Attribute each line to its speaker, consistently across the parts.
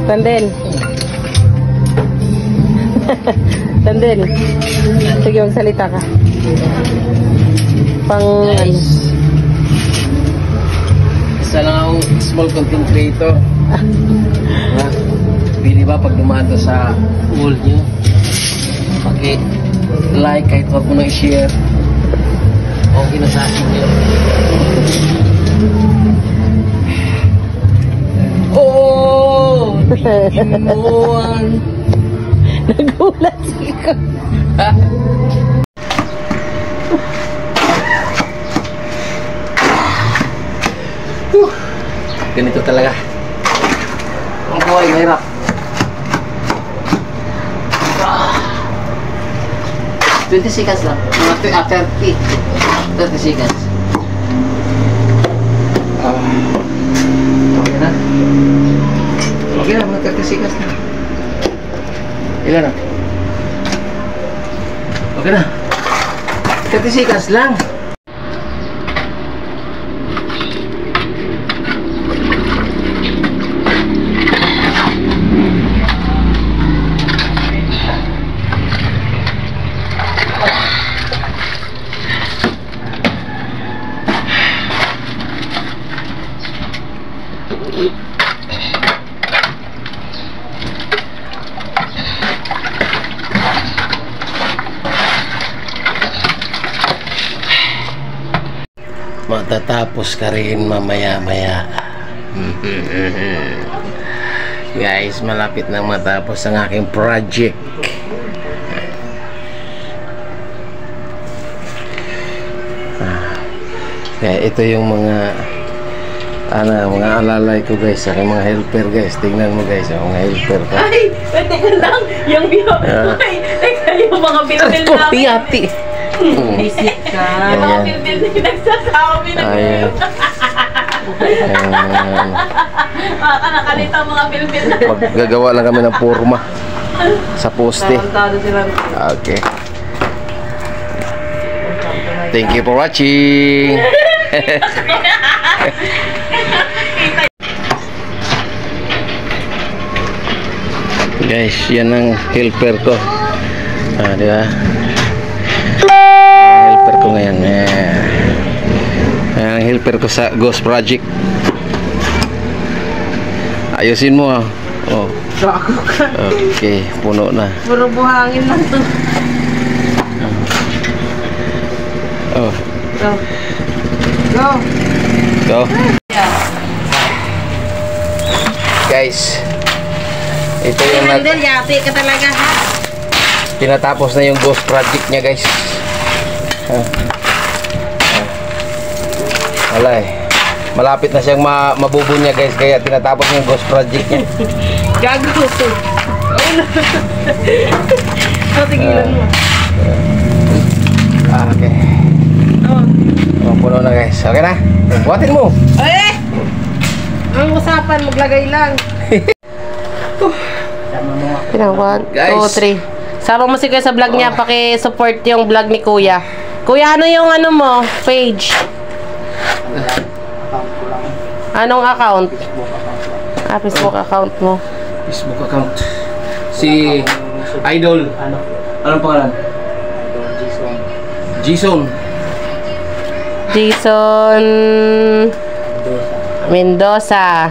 Speaker 1: Tandel. Tandel. Sige, magsalita ka. Pang ano.
Speaker 2: Isa lang akong small content creator. Pili ba pag dumaan to sa wall nyo, paki-like kahit wag mo na i-share. Okay na sa akin yun. Oh! Inuan!
Speaker 1: Nagulat siya.
Speaker 2: Ha? Ganito talaga. Ang buhay mahirap. 20 seconds lang. Mga 30 seconds. Okay na? Okay na, mga 30 seconds na. Ilan na? Okay na. 30 seconds lang. Matatapos ka rin mamaya-maya. Guys, malapit nang matapos ang aking project. Kaya ito yung mga mga alalay ko guys, aking mga helper guys. Tingnan mo guys, mga helper ko.
Speaker 1: Ay, pwede ka lang. Yung yung mga bilbil namin.
Speaker 2: Hati.
Speaker 1: Visit ka. Yung mga bilbil na nagsasabi na ngayon. Baka nakalita ang mga bilbil na.
Speaker 2: Maggagawa lang kami ng forma sa poste. Okay. Thank you for watching. Guys, yan ang helper ko. Di ba? Helper ko ngayon. Yan ang helper ko sa Ghost Project. Ayusin mo ah. Oh. Okay, puno na.
Speaker 1: Puro buhangin lang to.
Speaker 2: Oh.
Speaker 1: Go. Go.
Speaker 2: Go. Guys, ito yung
Speaker 1: yati ka talaga ha.
Speaker 2: Tinatapos na yung Ghost Project niya guys. Wala eh. Malapit na siyang mabubunya guys, kaya tinatapos yung Ghost Project niya.
Speaker 1: Gago. Tigilan mo.
Speaker 2: Okay. Puno na guys. Okay na? Buhatin mo.
Speaker 1: Eh! Ang usapan, maglagay lang. 1, 2, 3. Sama mo si Kuya sa vlog niya, paki-support yung vlog ni Kuya. Kuya, ano yung ano mo? Page? Anong account? Facebook account mo.
Speaker 2: Facebook account. Si Idol. Anong pangalan? Jason.
Speaker 1: Jason Mendoza.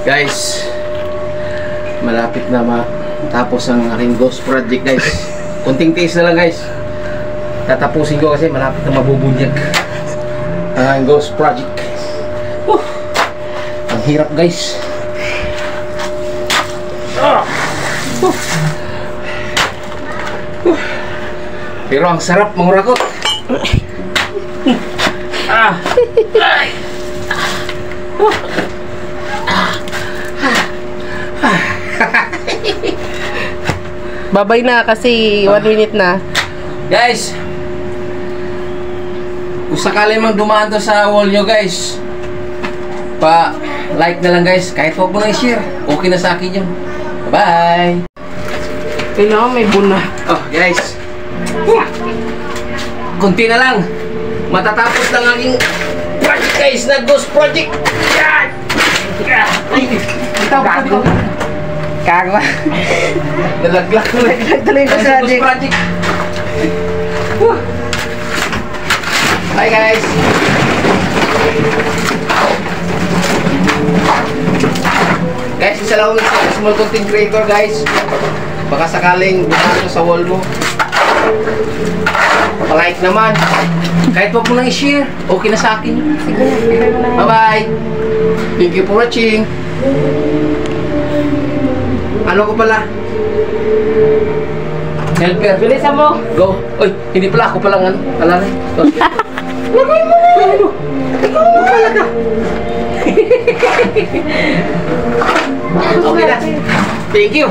Speaker 2: Guys, malapit na matapos ang aking Ghost Project guys. Kunting tiis na lang guys. Tatapusin ko kasi malapit na mabubunyag ang aking Ghost Project. Ang hirap guys. Pero ang sarap mangurakot.
Speaker 1: Babay na kasi 1 minute na.
Speaker 2: Guys, kung sakali mang dumaan to sa wall nyo guys, pa-like na lang guys. Kahit huwag mo na i-share, okay na sa akin yun. Bye!
Speaker 1: Kailangan may buna.
Speaker 2: Oh guys, kunti na lang matatapos lang aking project guys na Ghost Project. Yan! Gago.
Speaker 3: Gago.
Speaker 2: Nalaglag ko lang.
Speaker 3: Tuloy ko sa project.
Speaker 2: Hi guys. Guys, isa lang ako small content creator guys. Baka sakaling bumaso sa wall mo. Palike naman. Kahit wag mo nang i-share, okay na sa akin. Bye-bye. Thank you for watching. Ano ko pala? Helper.
Speaker 1: Bilisan mo.
Speaker 2: Go. Uy, hindi pala ako palang ano. Alalay. Lagay mo na yan. Ikaw mo pala ka. Okay na. Thank you.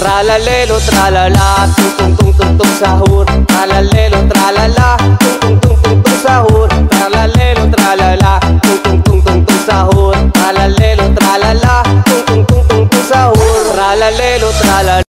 Speaker 4: Tralalelo, tralala, tung tung tung tung tung sahur. Tralalelo, tralala, tung tung tung tung tung sahur. Tralalelo, tralala, tung tung tung tung tung sahur. Tralalelo, tralala, tung tung tung tung tung sahur. Tralalelo, tralala.